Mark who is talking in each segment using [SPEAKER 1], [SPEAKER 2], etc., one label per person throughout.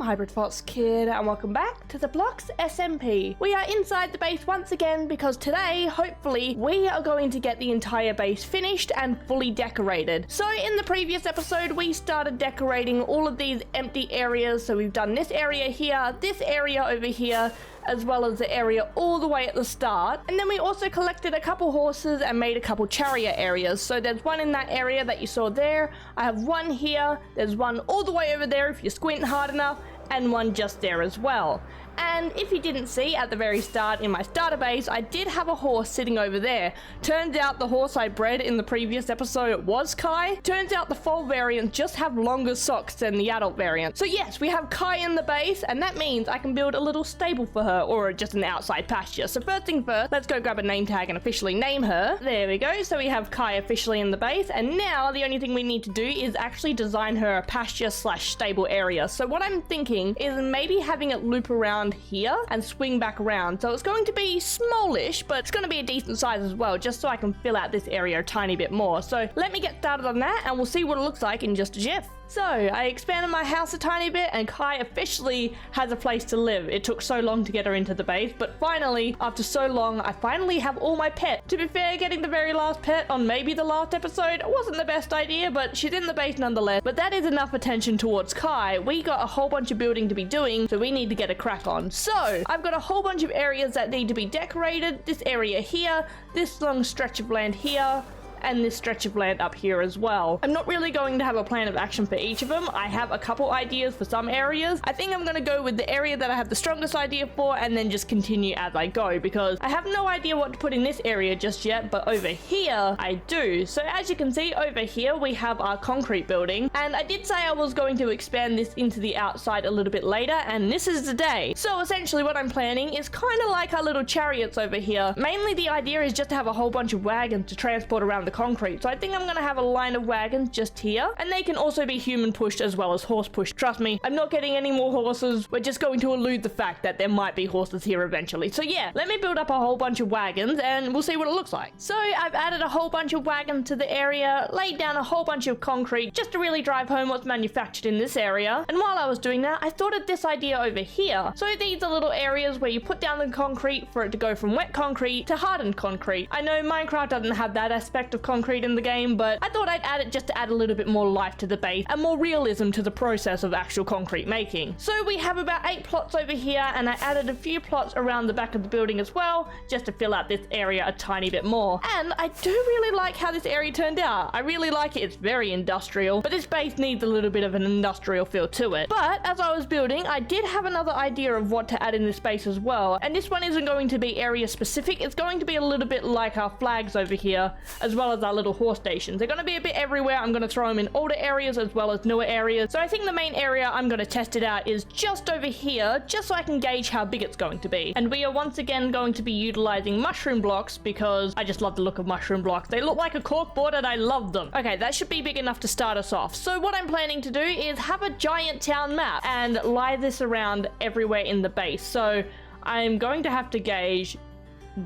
[SPEAKER 1] HybridFoxKid and welcome back to the Blocks SMP. We are inside the base once again because today, hopefully, we are going to get the entire base finished and fully decorated. So in the previous episode, we started decorating all of these empty areas. So we've done this area here, this area over here, as well as the area all the way at the start. And then we also collected a couple horses and made a couple chariot areas. So there's one in that area that you saw there. I have one here. There's one all the way over there if you squint hard enough, and one just there as well. And if you didn't see at the very start in my starter base, I did have a horse sitting over there. Turns out the horse I bred in the previous episode was Kai. Turns out the foal variant just have longer socks than the adult variant. So yes, we have Kai in the base, and that means I can build a little stable for her, or just an outside pasture. So first thing first, let's go grab a name tag and officially name her. There we go. So we have Kai officially in the base, and now the only thing we need to do is actually design her a pasture slash stable area. So what I'm thinking is maybe having it loop around here and swing back around. So it's going to be smallish, but it's going to be a decent size as well, just so I can fill out this area a tiny bit more. So let me get started on that and we'll see what it looks like in just a jiff. So I expanded my house a tiny bit and Kai officially has a place to live. It took so long to get her into the base, but finally, after so long, I finally have all my pets. To be fair, getting the very last pet on maybe the last episode wasn't the best idea, but she's in the base nonetheless. But that is enough attention towards Kai. We got a whole bunch of building to be doing, so we need to get a crack on. So I've got a whole bunch of areas that need to be decorated. This area here, this long stretch of land here, and this stretch of land up here as well. I'm not really going to have a plan of action for each of them. I have a couple ideas for some areas. I think I'm going to go with the area that I have the strongest idea for and then just continue as I go, because I have no idea what to put in this area just yet, but over here I do. So as you can see over here, we have our concrete building, and I did say I was going to expand this into the outside a little bit later, and this is the day. So essentially what I'm planning is kind of like our little chariots over here. Mainly the idea is just to have a whole bunch of wagons to transport around the concrete. So I think I'm going to have a line of wagons just here, and they can also be human pushed as well as horse pushed. Trust me, I'm not getting any more horses. We're just going to elude the fact that there might be horses here eventually. So yeah, let me build up a whole bunch of wagons and we'll see what it looks like. So I've added a whole bunch of wagons to the area, laid down a whole bunch of concrete just to really drive home what's manufactured in this area. And while I was doing that, I thought of this idea over here. So these are little areas where you put down the concrete for it to go from wet concrete to hardened concrete. I know Minecraft doesn't have that aspect of concrete in the game, but I thought I'd add it just to add a little bit more life to the base and more realism to the process of actual concrete making. So we have about 8 plots over here, and I added a few plots around the back of the building as well, just to fill out this area a tiny bit more. And I do really like how this area turned out. I really like it. It's very industrial, but this base needs a little bit of an industrial feel to it. But as I was building, I did have another idea of what to add in this base as well, and this one isn't going to be area specific. It's going to be a little bit like our flags over here, as well as our little horse stations. They're going to be a bit everywhere. I'm going to throw them in older areas as well as newer areas. So I think the main area I'm going to test it out is just over here, just so I can gauge how big it's going to be. And we are once again going to be utilizing mushroom blocks because I just love the look of mushroom blocks. They look like a corkboard and I love them. Okay, that should be big enough to start us off. So what I'm planning to do is have a giant town map and lie this around everywhere in the base. So I'm going to have to gauge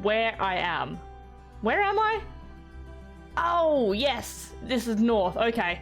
[SPEAKER 1] where I am. Where am I? Oh, yes, this is north. Okay,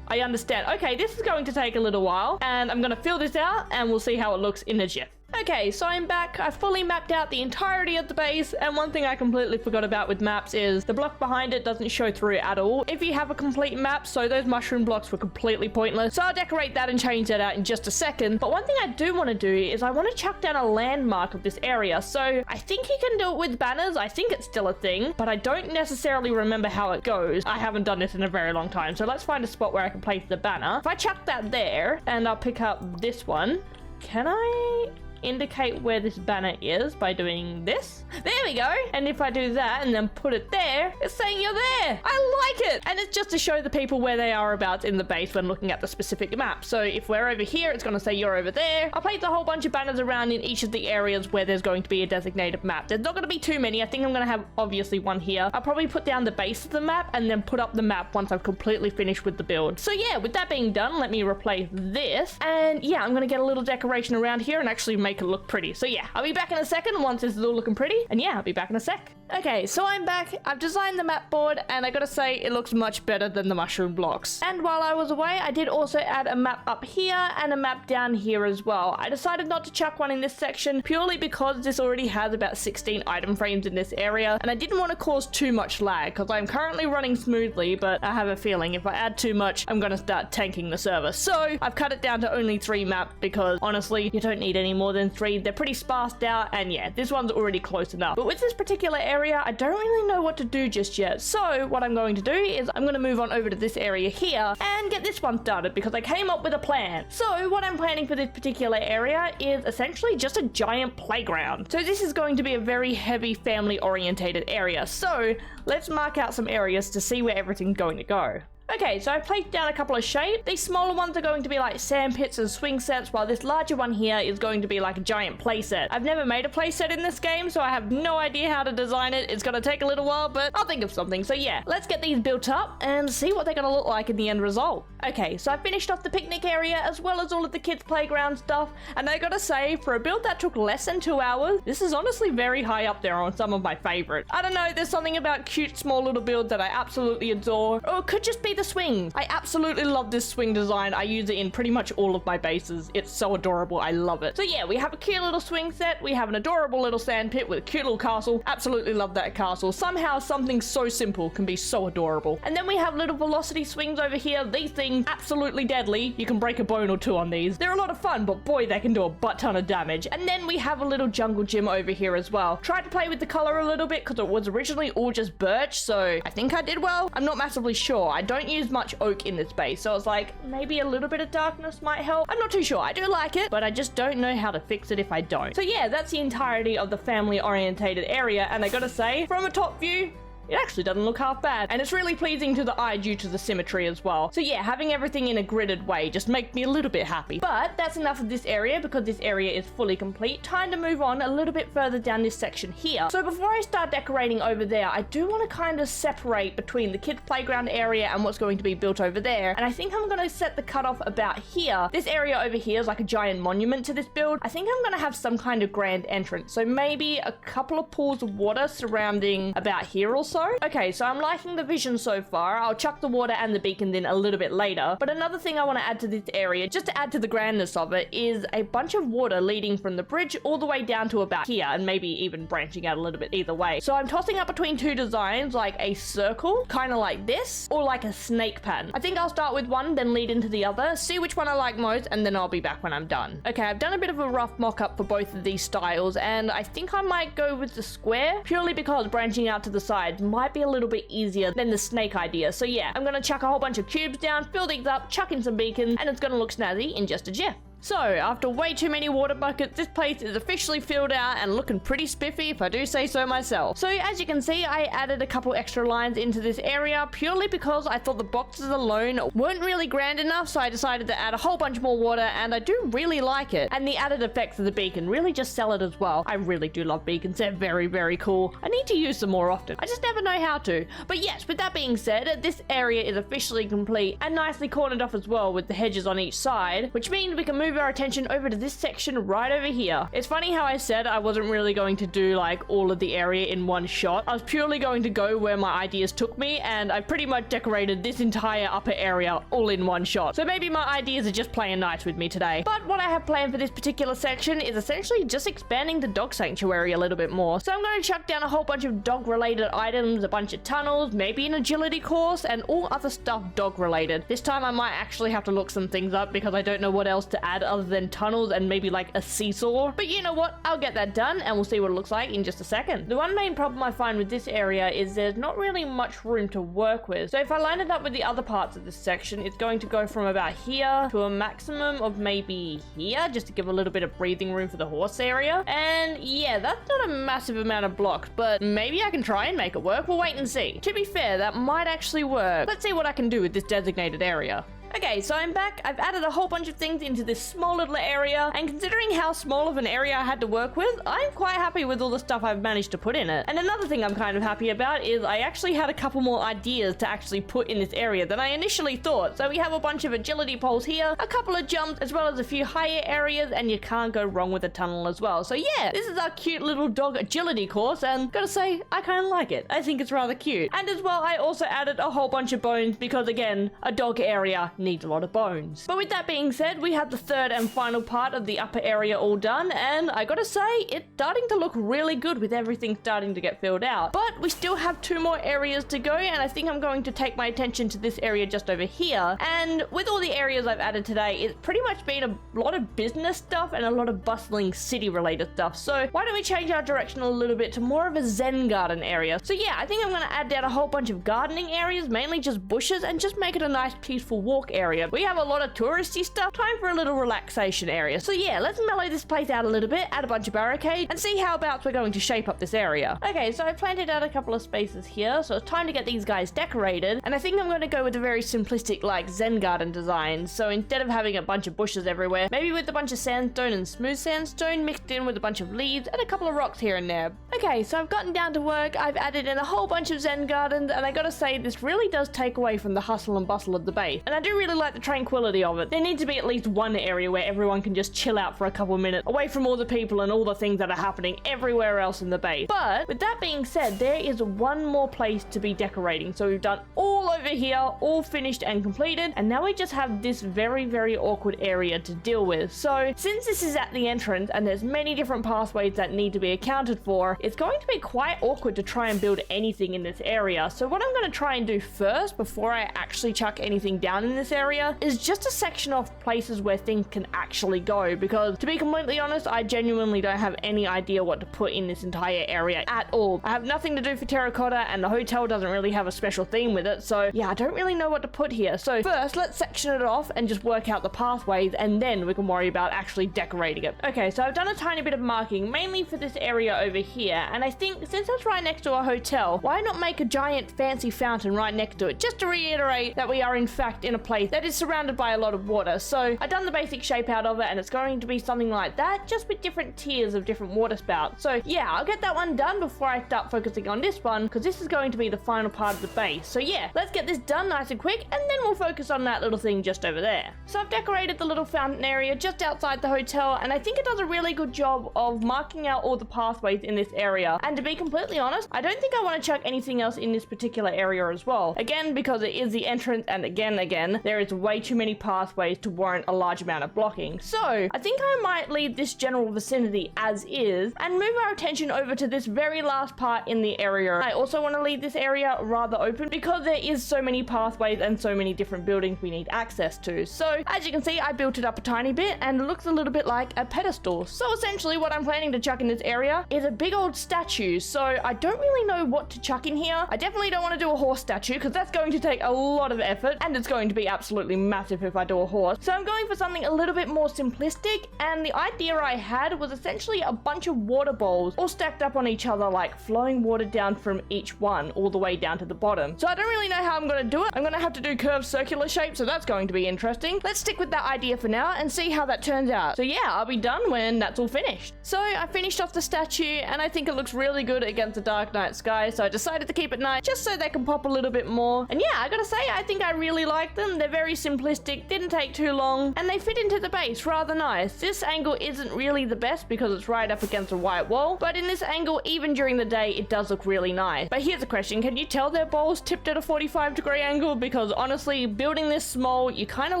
[SPEAKER 1] I understand. Okay, this is going to take a little while, and I'm going to fill this out, and we'll see how it looks in a jiff. Okay, so I'm back. I fully mapped out the entirety of the base, and one thing I completely forgot about with maps is the block behind it doesn't show through at all if you have a complete map, so those mushroom blocks were completely pointless. So I'll decorate that and change that out in just a second. But one thing I do want to do is I want to chuck down a landmark of this area. So I think you can do it with banners. I think it's still a thing, but I don't necessarily remember how it goes. I haven't done this in a very long time, so let's find a spot where I can place the banner. If I chuck that there, and I'll pick up this one, can I indicate where this banner is by doing this? There we go. And if I do that and then put it there, it's saying you're there. I like it. And it's just to show the people where they are about in the base when looking at the specific map. So if we're over here, it's going to say you're over there. I'll place a whole bunch of banners around in each of the areas where there's going to be a designated map. There's not going to be too many. I think I'm going to have obviously one here. I'll probably put down the base of the map and then put up the map once I've completely finished with the build. So yeah, with that being done, let me replace this. And yeah, I'm going to get a little decoration around here and actually make it look pretty. So yeah, I'll be back in a second once this is all looking pretty. And yeah, I'll be back in a sec. Okay, so I'm back. I've designed the map board, and I gotta say, it looks much better than the mushroom blocks. And while I was away, I did also add a map up here and a map down here as well. I decided not to chuck one in this section purely because this already has about 16 item frames in this area, and I didn't want to cause too much lag because I'm currently running smoothly, but I have a feeling if I add too much, I'm gonna start tanking the server. So I've cut it down to only 3 maps because honestly, you don't need any more than 3. They're pretty sparsed out, and yeah, this one's already close enough. But with this particular area, I don't really know what to do just yet. So what I'm going to do is I'm going to move on over to this area here and get this one started because I came up with a plan. So what I'm planning for this particular area is essentially just a giant playground. So this is going to be a very heavy family orientated area. So let's mark out some areas to see where everything's going to go. Okay, so I placed down a couple of shapes. These smaller ones are going to be like sand pits and swing sets, while this larger one here is going to be like a giant play set. I've never made a play set in this game, so I have no idea how to design it. It's gonna take a little while, but I'll think of something. So yeah, let's get these built up and see what they're gonna look like in the end result. Okay, so I finished off the picnic area as well as all of the kids' playground stuff, and I gotta say, for a build that took less than 2 hours, this is honestly very high up there on some of my favorites. I don't know, there's something about cute small little builds that I absolutely adore, or it could just be the swing. I absolutely love this swing design. I use it in pretty much all of my bases. It's so adorable. I love it. So yeah, we have a cute little swing set. We have an adorable little sand pit with a cute little castle. Absolutely love that castle. Somehow something so simple can be so adorable. And then we have little velocity swings over here. These things, absolutely deadly. You can break a bone or 2 on these. They're a lot of fun, but boy, they can do a butt ton of damage. And then we have a little jungle gym over here as well. Tried to play with the color a little bit because it was originally all just birch, so I think I did well. I'm not massively sure. I don't use much oak in this base, so I was like, maybe a little bit of darkness might help. I'm not too sure. I do like it, but I just don't know how to fix it if I don't. So yeah, that's the entirety of the family orientated area, and I gotta say, from a top view, it actually doesn't look half bad, and it's really pleasing to the eye due to the symmetry as well. So yeah, having everything in a gridded way just makes me a little bit happy. But that's enough of this area because this area is fully complete. Time to move on a little bit further down this section here. So before I start decorating over there, I do want to kind of separate between the kids' playground area and what's going to be built over there. And I think I'm going to set the cutoff about here. This area over here is like a giant monument to this build. I think I'm going to have some kind of grand entrance. So maybe a couple of pools of water surrounding about here or so. Okay, so I'm liking the vision so far. I'll chuck the water and the beacon in a little bit later. But another thing I want to add to this area, just to add to the grandness of it, is a bunch of water leading from the bridge all the way down to about here, and maybe even branching out a little bit either way. So I'm tossing up between 2 designs, like a circle, kind of like this, or like a snake pattern. I think I'll start with one, then lead into the other, see which one I like most, and then I'll be back when I'm done. Okay, I've done a bit of a rough mock-up for both of these styles, and I think I might go with the square, purely because branching out to the sides might be a little bit easier than the snake idea. So yeah, I'm gonna chuck a whole bunch of cubes down, fill these up, chuck in some beacons, and it's gonna look snazzy in just a jiff. So, after way too many water buckets, this place is officially filled out and looking pretty spiffy if I do say so myself. So, as you can see, I added a couple extra lines into this area purely because I thought the boxes alone weren't really grand enough, so I decided to add a whole bunch more water, and I do really like it. And the added effects of the beacon really just sell it as well. I really do love beacons. They're very, very cool. I need to use them more often. I just never know how to. But yes, with that being said, this area is officially complete and nicely cornered off as well with the hedges on each side, which means we can move our attention over to this section right over here. It's funny how I said I wasn't really going to do like all of the area in one shot. I was purely going to go where my ideas took me, and I pretty much decorated this entire upper area all in one shot. So maybe my ideas are just playing nice with me today. But what I have planned for this particular section is essentially just expanding the dog sanctuary a little bit more. So I'm going to chuck down a whole bunch of dog related items, a bunch of tunnels, maybe an agility course, and all other stuff dog related. This time I might actually have to look some things up because I don't know what else to add other than tunnels and maybe like a seesaw. But you know what? I'll get that done and we'll see what it looks like in just a second. The one main problem I find with this area is there's not really much room to work with. So if I line it up with the other parts of this section, it's going to go from about here to a maximum of maybe here, just to give a little bit of breathing room for the horse area. And yeah, that's not a massive amount of blocks, but maybe I can try and make it work. We'll wait and see. To be fair, that might actually work. Let's see what I can do with this designated area. Okay, so I'm back. I've added a whole bunch of things into this small little area, and considering how small of an area I had to work with, I'm quite happy with all the stuff I've managed to put in it. And another thing I'm kind of happy about is I actually had a couple more ideas to actually put in this area than I initially thought. So we have a bunch of agility poles here, a couple of jumps, as well as a few higher areas, and you can't go wrong with a tunnel as well. So yeah, this is our cute little dog agility course, and gotta say, I kind of like it. I think it's rather cute. And as well, I also added a whole bunch of bones because, again, a dog area needs a lot of bones. But with that being said, we have the third and final part of the upper area all done, and I gotta say, it's starting to look really good with everything starting to get filled out. But we still have 2 more areas to go, and I think I'm going to take my attention to this area just over here. And with all the areas I've added today, it's pretty much been a lot of business stuff and a lot of bustling city related stuff. So why don't we change our direction a little bit to more of a zen garden area? So yeah, I think I'm gonna add down a whole bunch of gardening areas, mainly just bushes, and just make it a nice peaceful walk area. We have a lot of touristy stuff, time for a little relaxation area. So yeah, let's mellow this place out a little bit, add a bunch of barricades, and see how about we're going to shape up this area. Okay, so I planted out a couple of spaces here, so it's time to get these guys decorated, and I think I'm going to go with a very simplistic like zen garden design. So instead of having a bunch of bushes everywhere, maybe with a bunch of sandstone and smooth sandstone mixed in with a bunch of leaves and a couple of rocks here and there. Okay, so I've gotten down to work, I've added in a whole bunch of zen gardens, and I gotta say, this really does take away from the hustle and bustle of the base. And I do really like the tranquility of it. There needs to be at least one area where everyone can just chill out for a couple of minutes, away from all the people and all the things that are happening everywhere else in the base. But with that being said, there is one more place to be decorating. So we've done all over here, all finished and completed, and now we just have this very, very awkward area to deal with. So since this is at the entrance and there's many different pathways that need to be accounted for, it's going to be quite awkward to try and build anything in this area. So what I'm going to try and do first, before I actually chuck anything down in this area, is just a section off places where things can actually go, because to be completely honest, I genuinely don't have any idea what to put in this entire area at all. I have nothing to do for terracotta, and the hotel doesn't really have a special theme with it, so yeah, I don't really know what to put here. So first, let's section it off and just work out the pathways, and then we can worry about actually decorating it. Okay, so I've done a tiny bit of marking, mainly for this area over here, and I think since it's right next to a hotel, why not make a giant fancy fountain right next to it, just to reiterate that we are in fact in a place that is surrounded by a lot of water. So I've done the basic shape out of it, and it's going to be something like that, just with different tiers of different water spouts. So yeah, I'll get that one done before I start focusing on this one, because this is going to be the final part of the base. So yeah, let's get this done nice and quick, and then we'll focus on that little thing just over there. So I've decorated the little fountain area just outside the hotel, and I think it does a really good job of marking out all the pathways in this area. And to be completely honest, I don't think I want to chuck anything else in this particular area as well. Again, because it is the entrance, and again, there is way too many pathways to warrant a large amount of blocking. So I think I might leave this general vicinity as is, and move our attention over to this very last part in the area. I also want to leave this area rather open, because there is so many pathways and so many different buildings we need access to. So as you can see, I built it up a tiny bit, and it looks a little bit like a pedestal. So essentially what I'm planning to chuck in this area is a big old statue. So I don't really know what to chuck in here. I definitely don't want to do a horse statue, because that's going to take a lot of effort, and it's going to be absolutely massive if I do a horse. So I'm going for something a little bit more simplistic, and the idea I had was essentially a bunch of water bowls all stacked up on each other, like flowing water down from each one all the way down to the bottom. So I don't really know how I'm going to do it. I'm going to have to do curved circular shapes, so that's going to be interesting. Let's stick with that idea for now and see how that turns out. So yeah, I'll be done when that's all finished. So I finished off the statue, and I think it looks really good against the dark night sky, so I decided to keep it night just so they can pop a little bit more. And yeah, I gotta say, I think I really like them. They're very simplistic, didn't take too long, and they fit into the base rather nice. This angle isn't really the best because it's right up against a white wall, but in this angle, even during the day, it does look really nice. But here's a question, can you tell their bowls tipped at a 45-degree angle? Because honestly, building this small, you kind of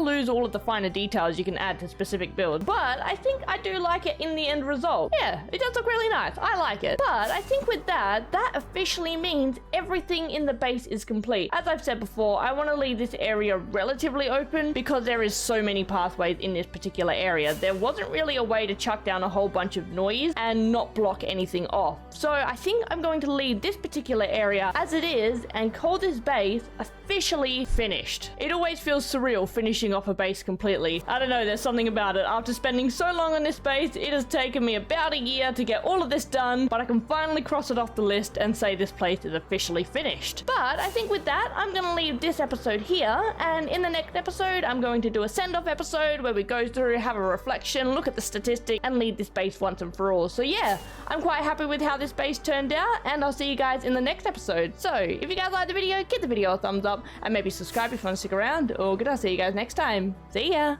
[SPEAKER 1] lose all of the finer details you can add to specific builds. But I think I do like it in the end result. Yeah, it does look really nice. I like it. But I think with that officially means everything in the base is complete. As I've said before, I want to leave this area relatively open because there is so many pathways in this particular area. There wasn't really a way to chuck down a whole bunch of noise and not block anything off. So I think I'm going to leave this particular area as it is and call this base officially finished. It always feels surreal finishing off a base completely. I don't know, there's something about it. After spending so long on this base, it has taken me about a year to get all of this done, but I can finally cross it off the list and say this place is officially finished. But I think with that, I'm going to leave this episode here, and in the the next episode, I'm going to do a send-off episode where we go through, have a reflection, look at the statistics, and lead this base once and for all. So yeah, I'm quite happy with how this base turned out, and I'll see you guys in the next episode. So if you guys like the video, give the video a thumbs up, and maybe subscribe if you want to stick around, or good, I'll see you guys next time. See ya!